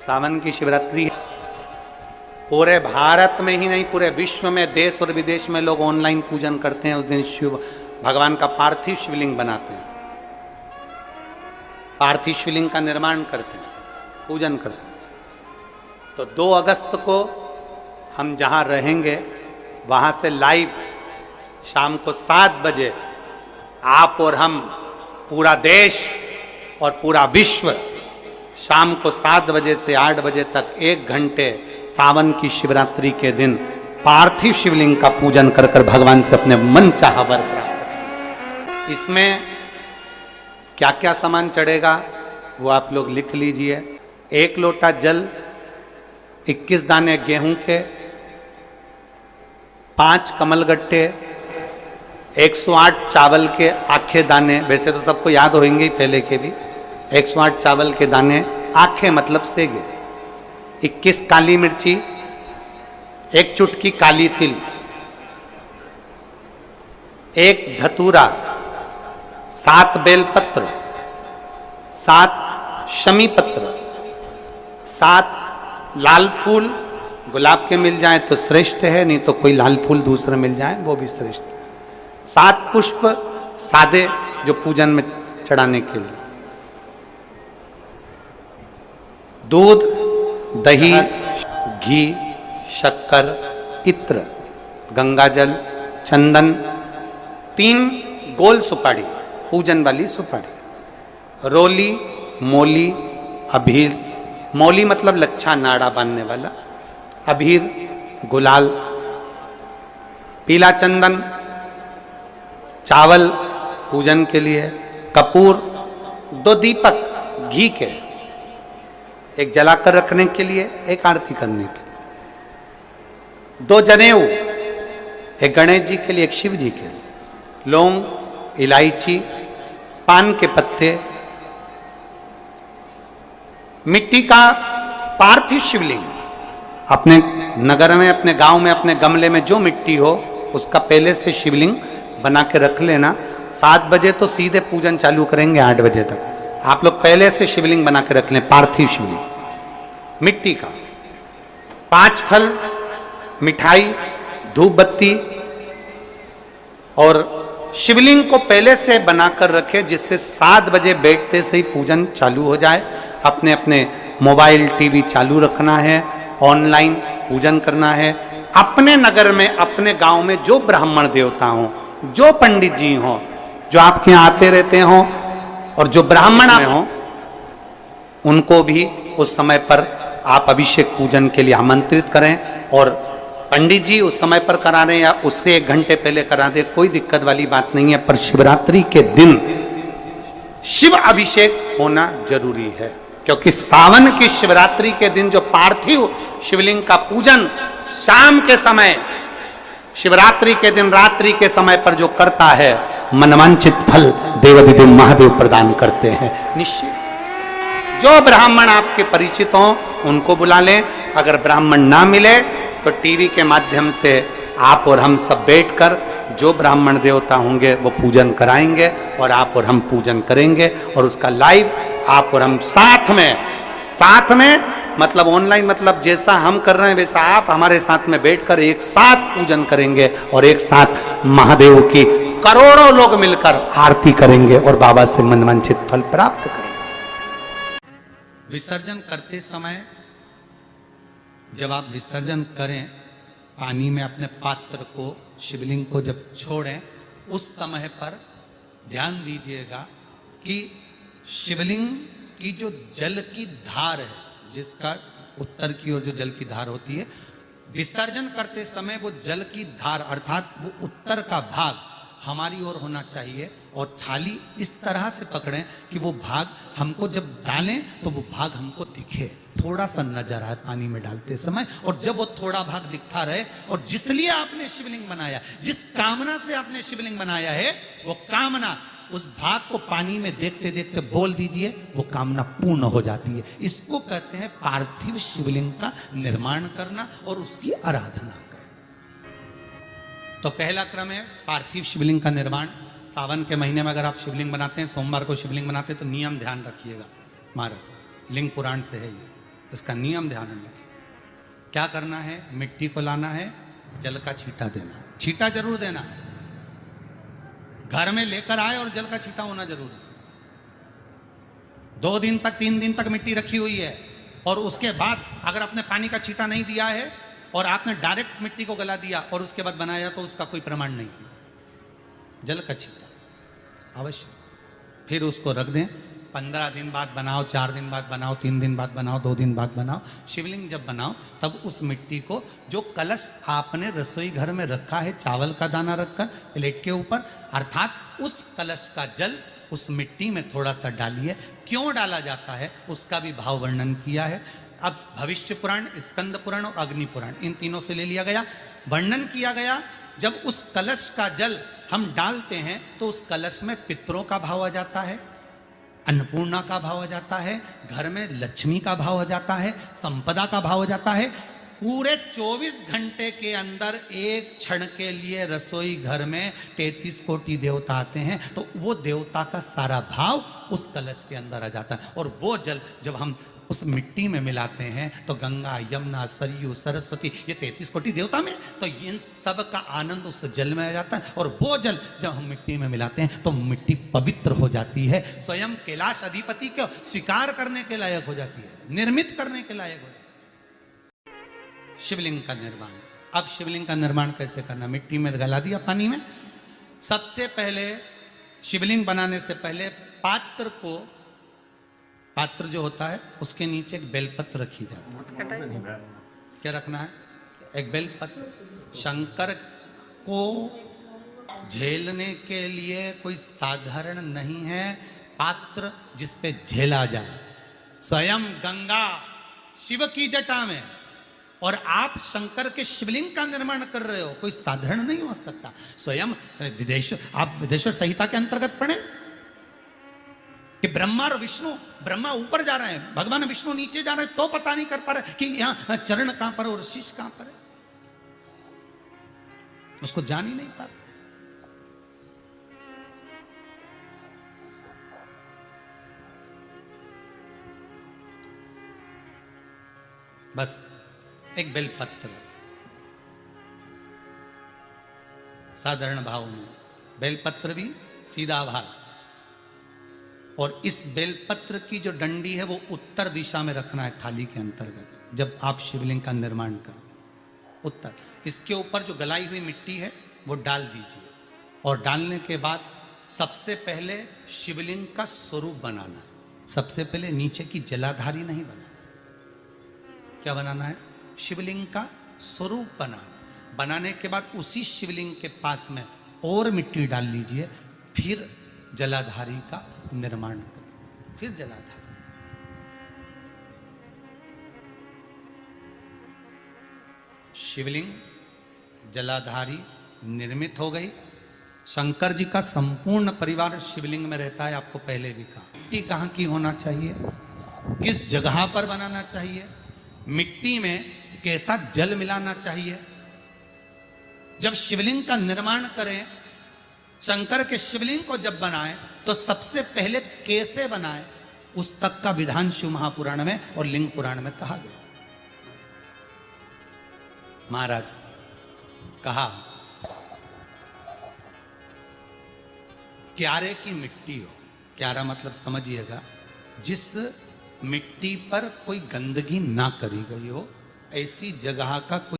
सावन की शिवरात्रि पूरे भारत में ही नहीं पूरे विश्व में, देश और विदेश में लोग ऑनलाइन पूजन करते हैं। उस दिन शिव भगवान का पार्थिव शिवलिंग बनाते हैं, पार्थिव शिवलिंग का निर्माण करते हैं, पूजन करते हैं। तो 2 अगस्त को हम जहाँ रहेंगे वहाँ से लाइव शाम को 7 बजे आप और हम, पूरा देश और पूरा विश्व, शाम को 7 बजे से 8 बजे तक 1 घंटे सावन की शिवरात्रि के दिन पार्थिव शिवलिंग का पूजन कर कर भगवान से अपने मन चाहा वर प्राप्त करें। इसमें क्या क्या सामान चढ़ेगा वो आप लोग लिख लीजिए। 1 लोटा जल, 21 दाने गेहूं के, 5 कमलगट्टे, 108 चावल के आखे दाने, वैसे तो सबको याद होंगे ही पहले के भी। 108 चावल के दाने, आखे मतलब सेगे, 21 काली मिर्ची, 1 चुटकी काली तिल, 1 धतूरा, 7 बेलपत्र, 7 शमी पत्र, 7 लाल फूल, गुलाब के मिल जाए तो श्रेष्ठ है, नहीं तो कोई लाल फूल दूसरा मिल जाए वो भी श्रेष्ठ। 7 पुष्प सादे जो पूजन में चढ़ाने के लिए, दूध, दही, घी, शक्कर, इत्र, गंगाजल, चंदन, 3 गोल सुपारी, पूजन वाली सुपारी, रोली, मोली, अभीर, मौली मतलब लच्छा नाड़ा बांधने वाला, अभीर, गुलाल, पीला चंदन, चावल पूजन के लिए, कपूर, 2 दीपक घी के, एक जलाकर रखने के लिए, एक आरती करने के लिए, 2 जनेऊ, एक गणेश जी के लिए, एक शिव जी के लिए, लौंग, इलायची, पान के पत्ते, मिट्टी का पार्थिव शिवलिंग। अपने नगर में, अपने गांव में, अपने गमले में जो मिट्टी हो उसका पहले से शिवलिंग बना के रख लेना। 7 बजे तो सीधे पूजन चालू करेंगे, 8 बजे तक आप लोग पहले से शिवलिंग बना के रख लें, पार्थिव शिवलिंग मिट्टी का। 5 फल, मिठाई, धूप बत्ती, और शिवलिंग को पहले से बनाकर रखें जिससे 7 बजे बैठते से ही पूजन चालू हो जाए। अपने अपने मोबाइल टीवी चालू रखना है, ऑनलाइन पूजन करना है। अपने नगर में, अपने गांव में जो ब्राह्मण देवता हों, जो पंडित जी हों, जो आपके यहाँ आते रहते हों, और जो ब्राह्मण हों, उनको भी उस समय पर आप अभिषेक पूजन के लिए आमंत्रित करें। और पंडित जी उस समय पर करा रहे हैं या उससे 1 घंटे पहले करा दे, कोई दिक्कत वाली बात नहीं है। पर शिवरात्रि के दिन शिव अभिषेक होना जरूरी है, क्योंकि सावन की शिवरात्रि के दिन जो पार्थिव शिवलिंग का पूजन शाम के समय, शिवरात्रि के दिन रात्रि के समय पर जो करता है, मनवांचित फल देवाधिदेव महादेव प्रदान करते हैं निश्चित। जो ब्राह्मण आपके परिचित हों उनको बुला लें। अगर ब्राह्मण ना मिले तो टीवी के माध्यम से आप और हम सब बैठकर जो ब्राह्मण देवता होंगे वो पूजन कराएंगे, और आप और हम पूजन करेंगे, और उसका लाइव आप और हम साथ में मतलब ऑनलाइन, मतलब जैसा हम कर रहे हैं वैसा आप हमारे साथ में बैठकर एक साथ पूजन करेंगे, और एक साथ महादेव की करोड़ों लोग मिलकर आरती करेंगे और बाबा से मनवांछित फल प्राप्त करेंगे। विसर्जन करते समय जब आप विसर्जन करें, पानी में अपने पात्र को, शिवलिंग को जब छोड़ें, उस समय पर ध्यान दीजिएगा कि शिवलिंग की जो जल की धार है, जिसका उत्तर की ओर जो जल की धार होती है, विसर्जन करते समय वो जल की धार अर्थात वो उत्तर का भाग हमारी ओर होना चाहिए, और थाली इस तरह से पकड़ें कि वो भाग हमको जब डालें तो वो भाग हमको दिखे, थोड़ा सा नजर आए पानी में डालते समय। और जब वो थोड़ा भाग दिखता रहे, और जिसलिए आपने शिवलिंग बनाया, जिस कामना से आपने शिवलिंग बनाया है, वो कामना उस भाग को पानी में देखते देखते बोल दीजिए, वो कामना पूर्ण हो जाती है। इसको कहते हैं पार्थिव शिवलिंग का निर्माण करना और उसकी आराधना करना। तो पहला क्रम है पार्थिव शिवलिंग का निर्माण। सावन के महीने में अगर आप शिवलिंग बनाते हैं, सोमवार को शिवलिंग बनाते हैं, तो नियम ध्यान रखिएगा महाराज, लिंग पुराण से है ये, इसका नियम ध्यान रखें। क्या करना है, मिट्टी को लाना है, जल का छींटा देना, छींटा जरूर देना है, घर में लेकर आए और जल का छींटा होना जरूरी है। 2 दिन तक 3 दिन तक मिट्टी रखी हुई है और उसके बाद अगर आपने पानी का छींटा नहीं दिया है और आपने डायरेक्ट मिट्टी को गला दिया और उसके बाद बनाया तो उसका कोई प्रमाण नहीं। जल का छींटा अवश्य, फिर उसको रख दें। 15 दिन बाद बनाओ, 4 दिन बाद बनाओ, 3 दिन बाद बनाओ, 2 दिन बाद बनाओ। शिवलिंग जब बनाओ तब उस मिट्टी को, जो कलश आपने रसोई घर में रखा है चावल का दाना रखकर प्लेट के ऊपर, अर्थात उस कलश का जल उस मिट्टी में थोड़ा सा डालिए। क्यों डाला जाता है उसका भी भाव वर्णन किया है। अब भविष्य पुराण, स्कंद पुराण और अग्नि पुराण, इन तीनों से ले लिया गया। वर्णन किया गया, जब उस कलश का जल हम डालते हैं तो उस कलश में पितरों का भाव आ जाता है, अन्नपूर्णा का भाव आ जाता है, घर में लक्ष्मी का भाव आ जाता है, संपदा का भाव आ जाता है। पूरे 24 घंटे के अंदर एक क्षण के लिए रसोई घर में 33 कोटि देवता आते हैं, तो वो देवता का सारा भाव उस कलश के अंदर आ जाता है। और वो जल जब हम उस मिट्टी में मिलाते हैं तो गंगा, यमुना, सरयू, सरस्वती, ये 33 कोटि देवता में, तो इन सब का आनंद उस जल में आ जाता है। और वो जल जब हम मिट्टी में मिलाते हैं तो मिट्टी पवित्र हो जाती है, स्वयं कैलाश अधिपति को स्वीकार करने के लायक हो जाती है, निर्मित करने के लायक हो जाती है। शिवलिंग का निर्माण। अब शिवलिंग का निर्माण कैसे करना, मिट्टी में गला दिया पानी में। सबसे पहले शिवलिंग बनाने से पहले पात्र जो होता है उसके नीचे एक बेलपत्र रखी जाती है। क्या रखना है, एक बेलपत्र। शंकर को झेलने के लिए कोई साधारण नहीं है पात्र जिस पे झेला जाए। स्वयं गंगा शिव की जटा में और आप शंकर के शिवलिंग का निर्माण कर रहे हो, कोई साधारण नहीं हो सकता। स्वयं आप विदेश्वर संहिता के अंतर्गत पढ़े कि ब्रह्मा और विष्णु, ब्रह्मा ऊपर जा रहे हैं, भगवान विष्णु नीचे जा रहे हैं, तो पता नहीं कर पा रहे कि यहां चरण कहां पर और शीश कहां पर है, उसको जान ही नहीं पा रहे। बस एक बेलपत्र साधारण भाव में, बेलपत्र भी सीधा भाग, और इस बेलपत्र की जो डंडी है वो उत्तर दिशा में रखना है थाली के अंतर्गत। जब आप शिवलिंग का निर्माण करें उत्तर, इसके ऊपर जो गलाई हुई मिट्टी है वो डाल दीजिए। और डालने के बाद सबसे पहले शिवलिंग का स्वरूप बनाना है। सबसे पहले नीचे की जलाधारी नहीं बनाना, क्या बनाना है, शिवलिंग का स्वरूप बनाना। बनाने के बाद उसी शिवलिंग के पास में और मिट्टी डाल लीजिए, फिर जलाधारी का निर्माण करें, फिर जलाधारी। शिवलिंग जलाधारी निर्मित हो गई। शंकर जी का संपूर्ण परिवार शिवलिंग में रहता है, आपको पहले भी कहा। मिट्टी कहाँ की होना चाहिए, किस जगह पर बनाना चाहिए, मिट्टी में कैसा जल मिलाना चाहिए। जब शिवलिंग का निर्माण करें, शंकर के शिवलिंग को जब बनाएं तो सबसे पहले कैसे बनाएं, उस तक का विधान शिव महापुराण में और लिंग पुराण में कहा गया। महाराज कहा, क्यारे की मिट्टी हो, क्यारा मतलब समझिएगा जिस मिट्टी पर कोई गंदगी ना करी गई हो, ऐसी जगह का कोई